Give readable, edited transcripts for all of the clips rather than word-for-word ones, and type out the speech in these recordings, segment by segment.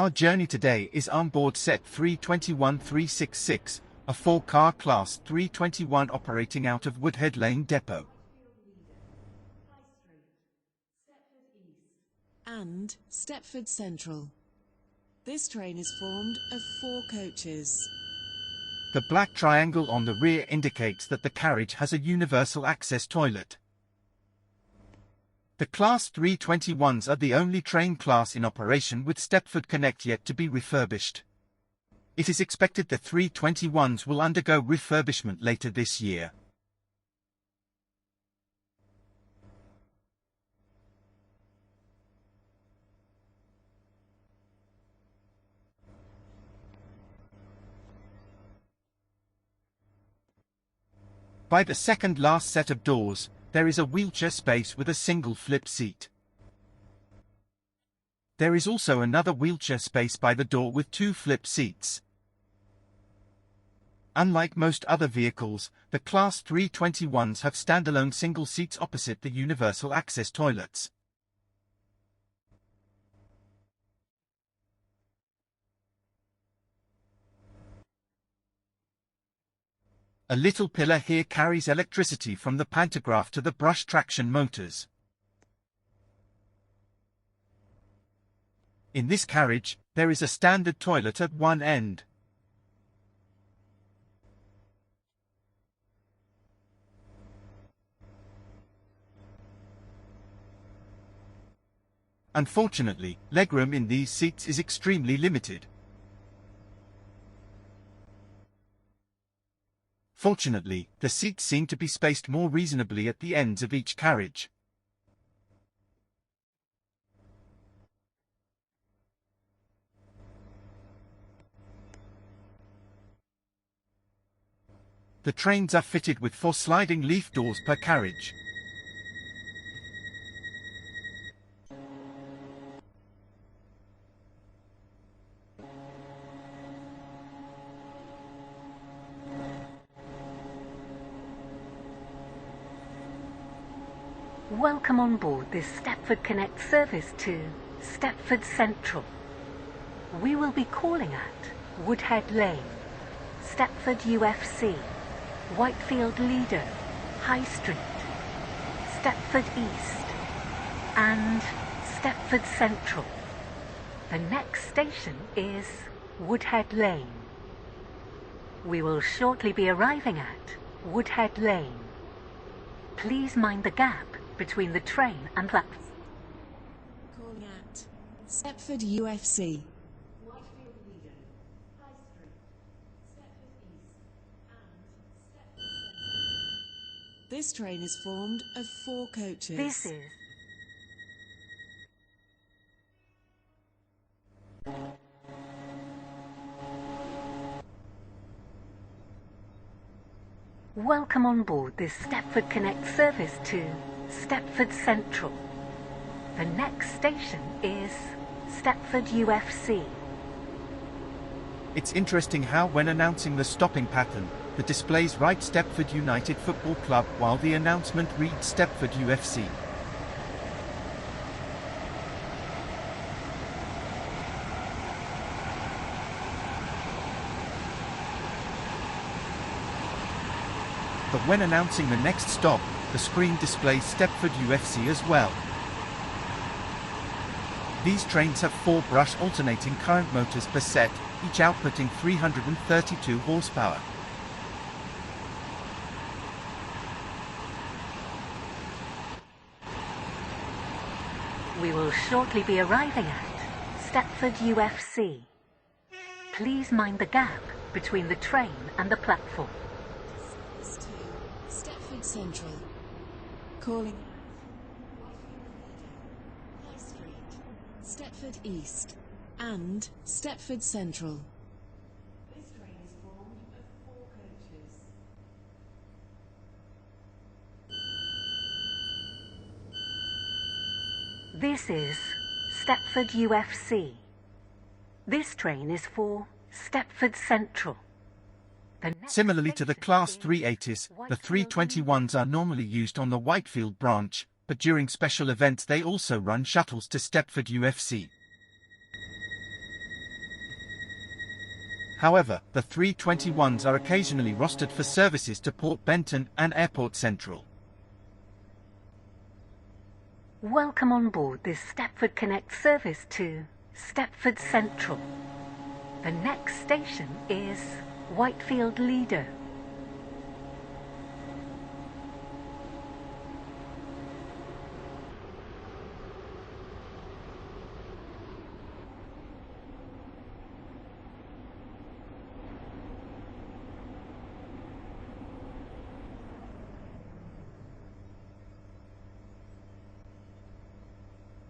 Our journey today is on board set 321366, a 4-car Class 321 operating out of Woodhead Lane Depot. And Stepford Central. This train is formed of 4 coaches. The black triangle on the rear indicates that the carriage has a universal access toilet. The Class 321s are the only train class in operation with Stepford Connect yet to be refurbished. It is expected the 321s will undergo refurbishment later this year. By the second last set of doors, there is a wheelchair space with a single flip seat. There is also another wheelchair space by the door with 2 flip seats. Unlike most other vehicles, the Class 321s have standalone single seats opposite the universal access toilets. A little pillar here carries electricity from the pantograph to the brush traction motors. In this carriage, there is a standard toilet at one end. Unfortunately, legroom in these seats is extremely limited. Fortunately, the seats seem to be spaced more reasonably at the ends of each carriage. The trains are fitted with 4 sliding leaf doors per carriage. Welcome on board this Stepford Connect service to Stepford Central. We will be calling at Woodhead Lane, Stepford UFC, Whitefield Lido, High Street, Stepford East, and Stepford Central. The next station is Woodhead Lane. We will shortly be arriving at Woodhead Lane. Please mind the gap between the train and platform. Calling at Stepford UFC. Whitefield Lido, High Street, Stepford East, and Stepford Central. This train is formed of 4 coaches. This is Welcome on board this Stepford Connect service to Stepford Central. The next station is Stepford UFC. It's interesting how when announcing the stopping pattern, the displays write Stepford United Football Club while the announcement reads Stepford UFC. But when announcing the next stop, the screen displays Stepford UFC as well. These trains have 4 brush alternating current motors per set, each outputting 332 horsepower. We will shortly be arriving at Stepford UFC. Please mind the gap between the train and the platform. Service to Stepford Central. Calling High Street, Stepford East, and Stepford Central. This train is formed of 4 coaches. This is Stepford UFC. This train is for Stepford Central. Similarly to the Class 380s, the 321s are normally used on the Whitefield branch, but during special events they also run shuttles to Stepford UFC. However, the 321s are occasionally rostered for services to Port Benton and Airport Central. Welcome on board this Stepford Connect service to Stepford Central. The next station is Whitefield Lido.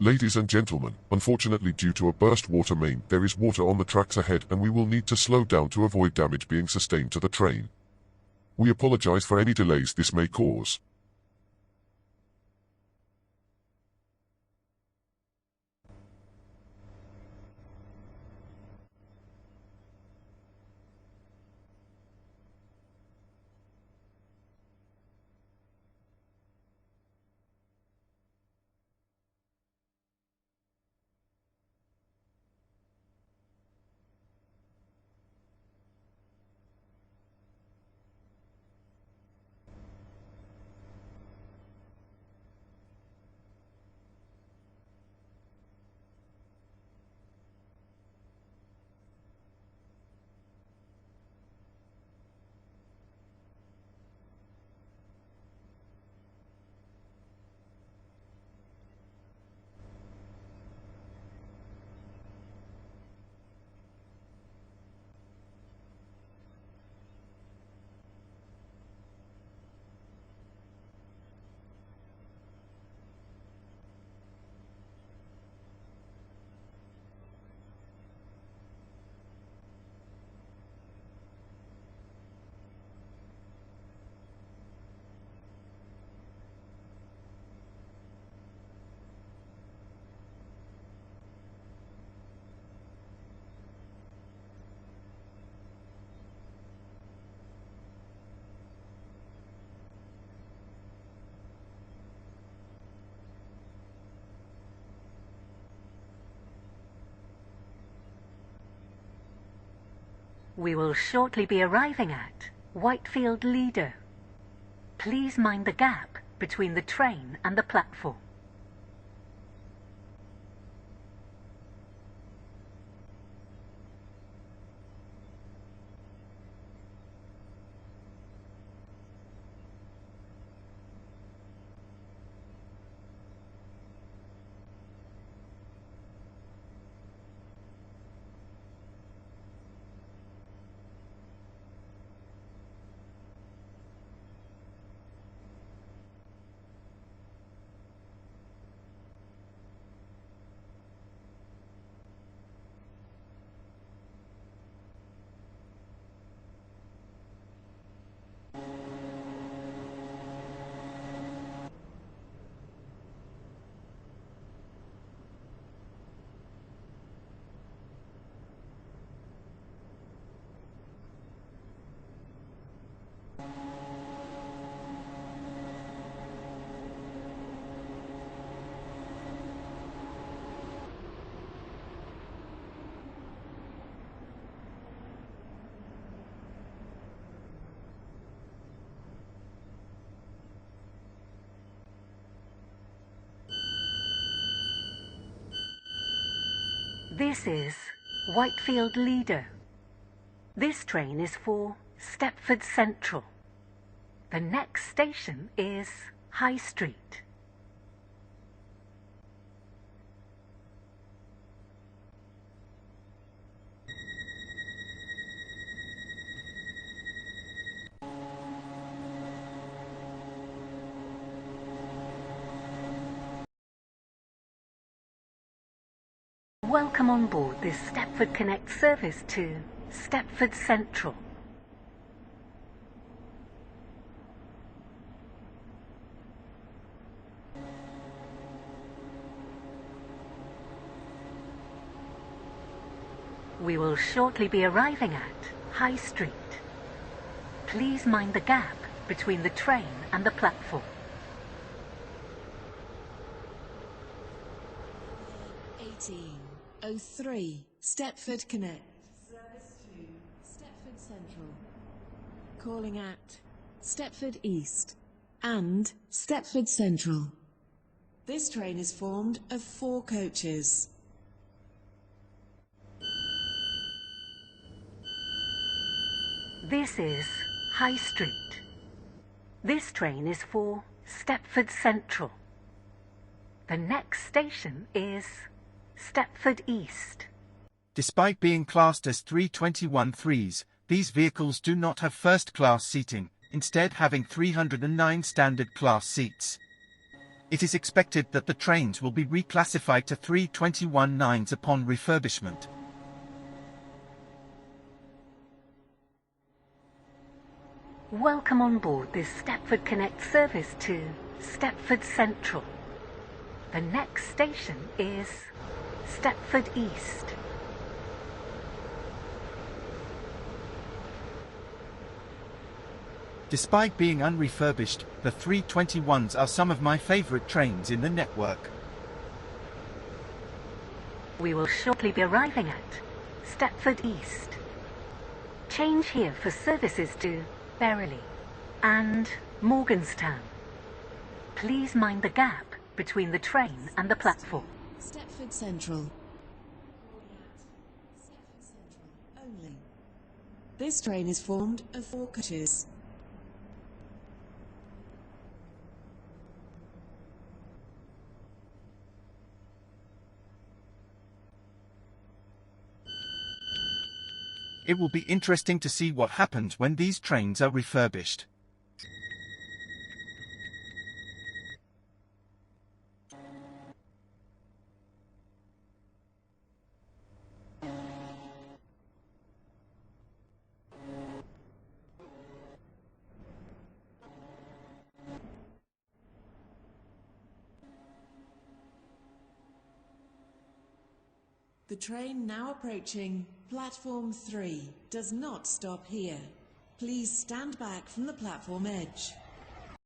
Ladies and gentlemen, unfortunately due to a burst water main, there is water on the tracks ahead and we will need to slow down to avoid damage being sustained to the train. We apologize for any delays this may cause. We will shortly be arriving at Whitefield Lido. Please mind the gap between the train and the platform. This is Whitefield Lido. This train is for Stepford Central. The next station is High Street. Welcome on board this Stepford Connect service to Stepford Central. We will shortly be arriving at High Street. Please mind the gap between the train and the platform. 1803 Stepford Connect. Service to Calling at Stepford East and Stepford Central. This train is formed of 4 coaches. This is High Street. This train is for Stepford Central. The next station is Stepford East. Despite being classed as 321-3s, these vehicles do not have first-class seating, instead having 309 standard class seats. It is expected that the trains will be reclassified to 321-9s upon refurbishment. Welcome on board this Stepford Connect service to Stepford Central. The next station is Stepford East. Despite being unrefurbished, the 321s are some of my favorite trains in the network. We will shortly be arriving at Stepford East. Change here for services to Berrily and Morganstown. Please mind the gap between the train and the platform. Stepford Central. Stepford Central only. This train is formed of 4 coaches. It will be interesting to see what happens when these trains are refurbished. The train now approaching Platform 3 does not stop here. Please stand back from the platform edge.